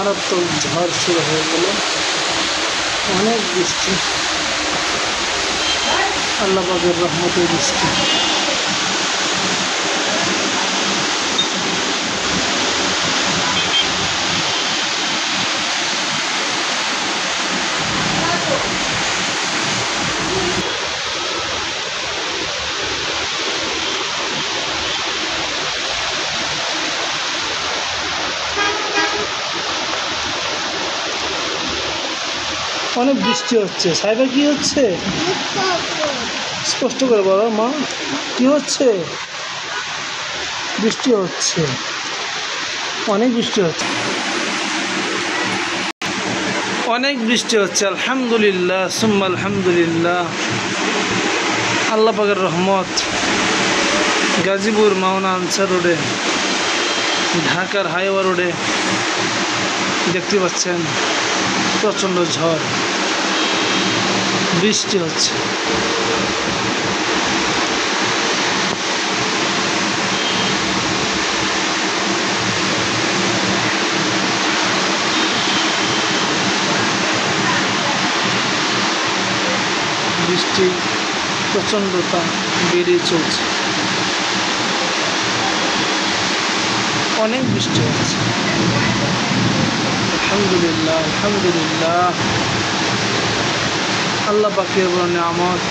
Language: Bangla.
মারাত্মক ঝড় শুরু হয়ে গেল, অনেক বৃষ্টি, আল্লাহ পাকের রহমতের বৃষ্টি। অনেক বৃষ্টি হচ্ছে। সাইবা কি হচ্ছে? স্পষ্ট করে বলো মা, কি হচ্ছে? বৃষ্টি হচ্ছে, অনেক বৃষ্টি হচ্ছে, অনেক বৃষ্টি হচ্ছে। আলহামদুলিল্লাহ সুম্মা আলহামদুলিল্লাহ, আল্লাহ পাকের রহমত। গাজীপুর মাওনা আনসার রোডে, ঢাকার হাইওয়ে রোডে দেখতে পাচ্ছেন প্রচণ্ড ঝড়, বৃষ্টি হচ্ছে। বৃষ্টি প্রচণ্ডতা বেড়ে চলছে, অনেক বৃষ্টি হচ্ছে। আলহামদুলিল্লাহ আলহামদুলিল্লাহ, আল্লাহ পাকের বড় নিয়ামত।